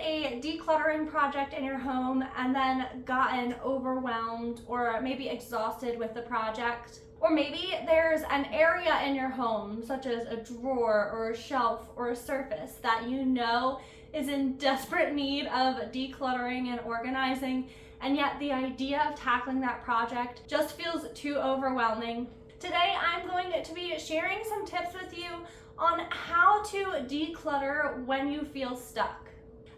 a decluttering project in your home and then gotten overwhelmed or maybe exhausted with the project? Or maybe there's an area in your home, such as a drawer or a shelf or a surface, that you know is in desperate need of decluttering and organizing, and yet the idea of tackling that project just feels too overwhelming. Today I'm going to be sharing some tips with you on how to declutter when you feel stuck.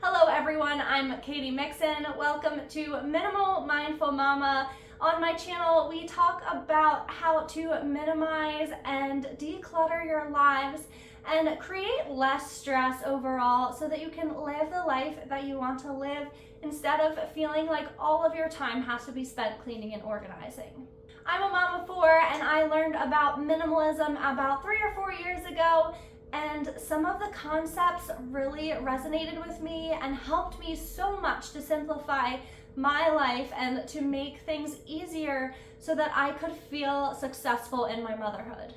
Hello everyone, I'm Katie Mixon. Welcome to Minimal Mindful Mama. On my channel, we talk about how to minimize and declutter your lives and create less stress overall so that you can live the life that you want to live instead of feeling like all of your time has to be spent cleaning and organizing. I'm a mom of four and I learned about minimalism about 3 or 4 years ago, and some of the concepts really resonated with me and helped me so much to simplify my life and to make things easier so that I could feel successful in my motherhood.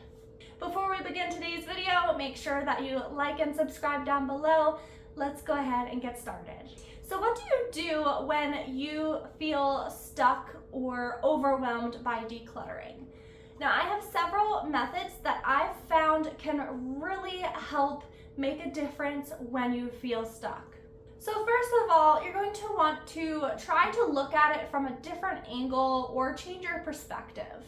Before we begin today's video, make sure that you like and subscribe down below. Let's go ahead and get started. So what do you do when you feel stuck or overwhelmed by decluttering? Now, I have several methods that I've found can really help make a difference when you feel stuck. So first of all, you're going to want to try to look at it from a different angle or change your perspective.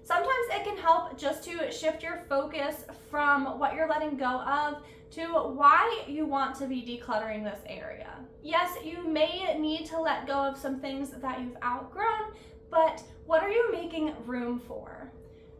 Sometimes it can help just to shift your focus from what you're letting go of to why you want to be decluttering this area. Yes, you may need to let go of some things that you've outgrown, but what are you making room for?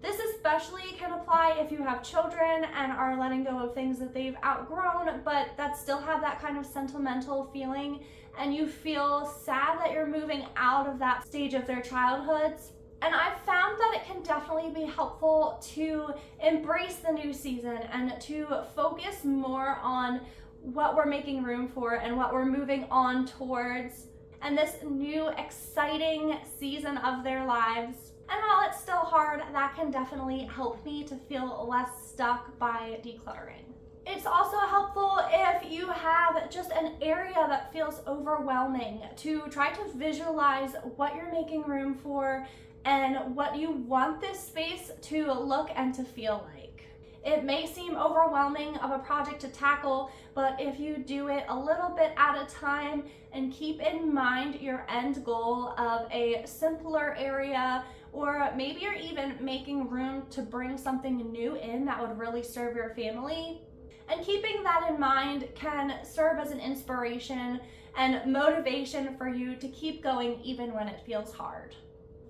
This especially can apply if you have children and are letting go of things that they've outgrown, but that still have that kind of sentimental feeling, and you feel sad that you're moving out of that stage of their childhoods. And I've found that it can definitely be helpful to embrace the new season and to focus more on what we're making room for and what we're moving on towards, and this new exciting season of their lives. And while it's still hard, that can definitely help me to feel less stuck by decluttering. It's also helpful if you have just an area that feels overwhelming to try to visualize what you're making room for and what you want this space to look and to feel like. It may seem overwhelming of a project to tackle, but if you do it a little bit at a time and keep in mind your end goal of a simpler area, or maybe you're even making room to bring something new in that would really serve your family, and keeping that in mind can serve as an inspiration and motivation for you to keep going even when it feels hard.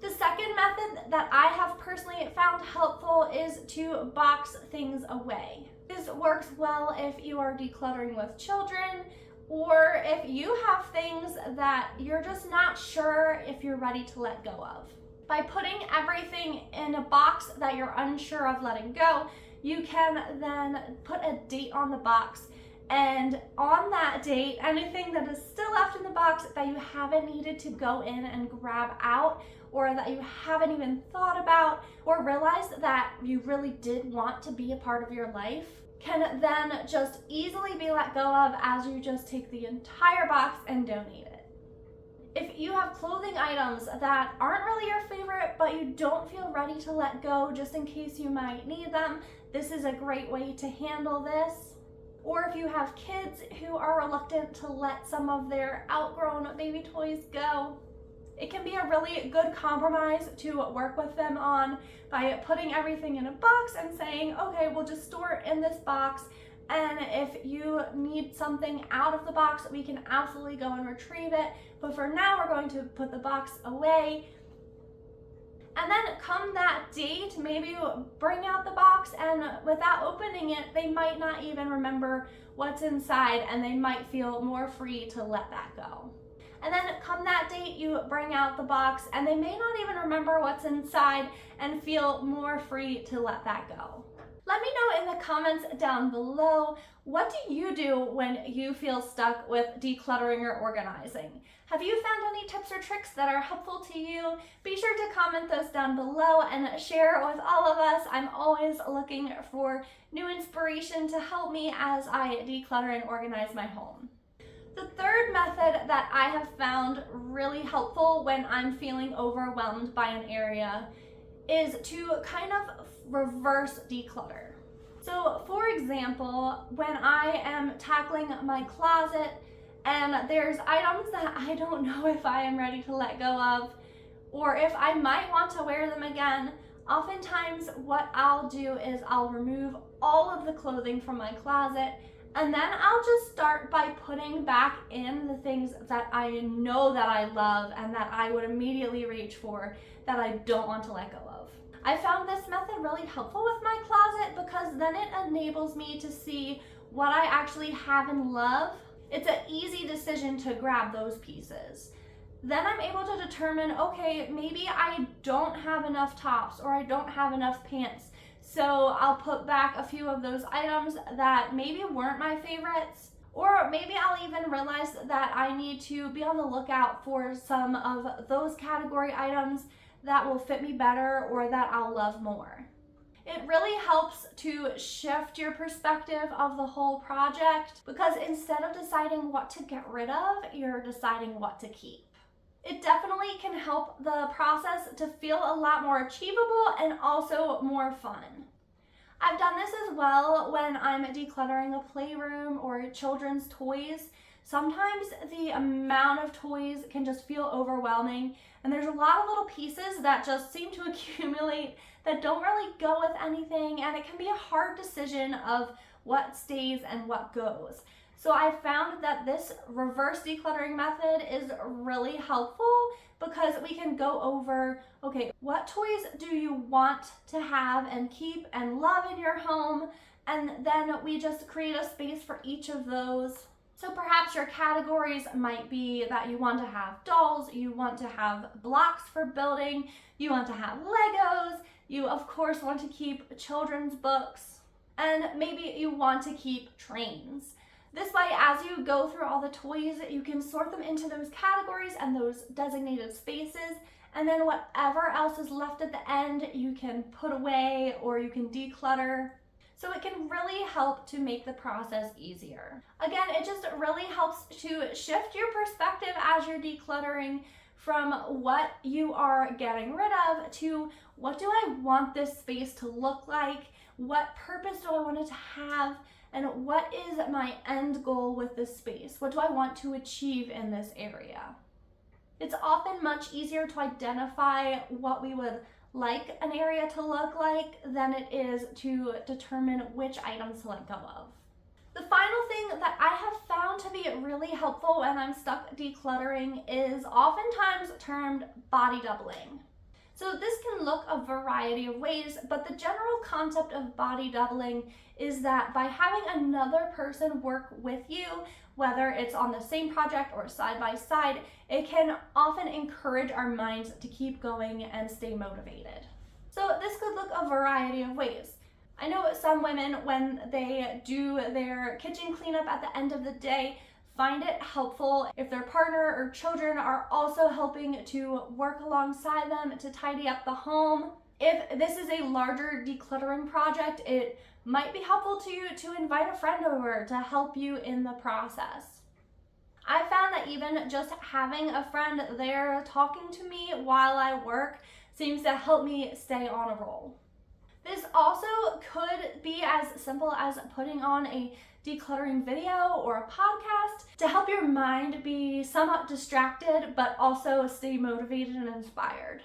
The second method that I have personally found helpful is to box things away. This works well if you are decluttering with children, or if you have things that you're just not sure if you're ready to let go of. By putting everything in a box that you're unsure of letting go, you can then put a date on the box, and on that date, anything that is still left in the box that you haven't needed to go in and grab out, or that you haven't even thought about or realized that you really did want to be a part of your life, can then just easily be let go of as you just take the entire box and donate it. If you have clothing items that aren't really your favorite, but you don't feel ready to let go just in case you might need them, this is a great way to handle this. Or if you have kids who are reluctant to let some of their outgrown baby toys go, it can be a really good compromise to work with them on by putting everything in a box and saying, okay, we'll just store it in this box, and if you need something out of the box, we can absolutely go and retrieve it, but for now we're going to put the box away. And then come that date, maybe you bring out the box, and without opening it, they might not even remember what's inside, and they might feel more free to let that go. And then come that date, you bring out the box, and they may not even remember what's inside and feel more free to let that go. Let me know in the comments down below, what do you do when you feel stuck with decluttering or organizing? Have you found any tips or tricks that are helpful to you? Be sure to comment those down below and share with all of us. I'm always looking for new inspiration to help me as I declutter and organize my home. The third method that I have found really helpful when I'm feeling overwhelmed by an area is to kind of reverse declutter. So for example, when I am tackling my closet and there's items that I don't know if I am ready to let go of, or if I might want to wear them again, oftentimes what I'll do is I'll remove all of the clothing from my closet, and then I'll just start by putting back in the things that I know that I love and that I would immediately reach for, that I don't want to let go of. I found this method really helpful with my closet because then it enables me to see what I actually have and love. It's an easy decision to grab those pieces. Then I'm able to determine, okay, maybe I don't have enough tops or I don't have enough pants. So I'll put back a few of those items that maybe weren't my favorites. Or maybe I'll even realize that I need to be on the lookout for some of those category items that will fit me better or that I'll love more. It really helps to shift your perspective of the whole project because instead of deciding what to get rid of, you're deciding what to keep. It definitely can help the process to feel a lot more achievable and also more fun. I've done this as well when I'm decluttering a playroom or children's toys. Sometimes the amount of toys can just feel overwhelming, and there's a lot of little pieces that just seem to accumulate that don't really go with anything, and it can be a hard decision of what stays and what goes. So I found that this reverse decluttering method is really helpful because we can go over, okay, what toys do you want to have and keep and love in your home? And then we just create a space for each of those. So perhaps your categories might be that you want to have dolls, you want to have blocks for building, you want to have Legos, you of course want to keep children's books, and maybe you want to keep trains. This way, as you go through all the toys, you can sort them into those categories and those designated spaces, and then whatever else is left at the end, you can put away or you can declutter. So it can really help to make the process easier. Again, it just really helps to shift your perspective as you're decluttering from what you are getting rid of to what do I want this space to look like, what purpose do I want it to have, and what is my end goal with this space? What do I want to achieve in this area? It's often much easier to identify what we would like an area to look like than it is to determine which items to let go of. The final thing that I have found to be really helpful when I'm stuck decluttering is oftentimes termed body doubling. So this can look a variety of ways, but the general concept of body doubling is that by having another person work with you, whether it's on the same project or side by side, it can often encourage our minds to keep going and stay motivated. So this could look a variety of ways. I know some women, when they do their kitchen cleanup at the end of the day, find it helpful if their partner or children are also helping to work alongside them to tidy up the home. If this is a larger decluttering project, it might be helpful to you to invite a friend over to help you in the process. I found that even just having a friend there talking to me while I work seems to help me stay on a roll. This also could be as simple as putting on a decluttering video or a podcast to help your mind be somewhat distracted but also stay motivated and inspired.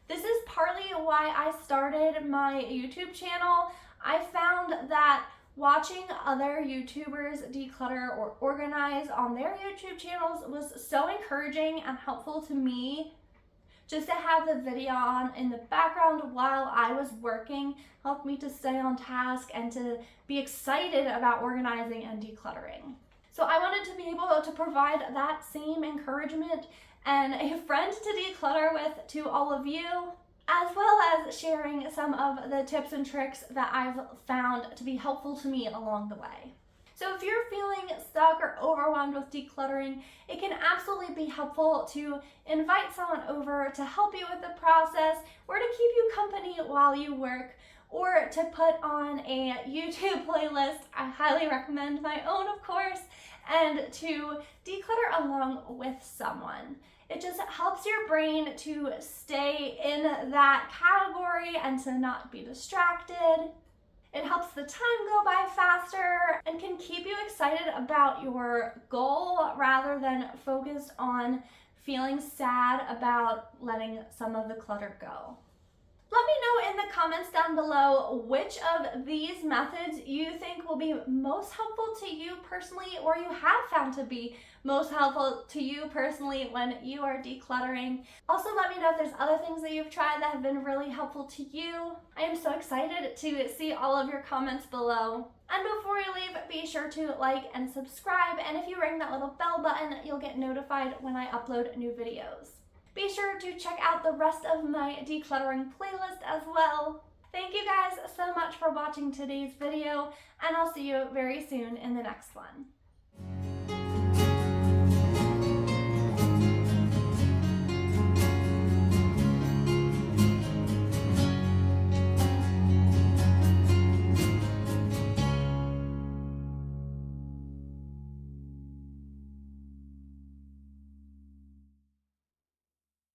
This is partly why I started my YouTube channel. I found that watching other YouTubers declutter or organize on their YouTube channels was so encouraging and helpful to me. Just to have the video on in the background while I was working helped me to stay on task and to be excited about organizing and decluttering. So I wanted to be able to provide that same encouragement and a friend to declutter with to all of you, as well as sharing some of the tips and tricks that I've found to be helpful to me along the way. So if you're feeling stuck or overwhelmed with decluttering, it can absolutely be helpful to invite someone over to help you with the process, or to keep you company while you work, or to put on a YouTube playlist. I highly recommend my own, of course, and to declutter along with someone. It just helps your brain to stay in that category and to not be distracted. It helps the time go by faster and can keep you excited about your goal rather than focused on feeling sad about letting some of the clutter go. Let me know in the comments down below which of these methods you think will be most helpful to you personally, or you have found to be most helpful to you personally when you are decluttering. Also, let me know if there's other things that you've tried that have been really helpful to you. I am so excited to see all of your comments below. And before you leave, be sure to like and subscribe, and if you ring that little bell button, you'll get notified when I upload new videos. Be sure to check out the rest of my decluttering playlist as well. Thank you guys so much for watching today's video, and I'll see you very soon in the next one.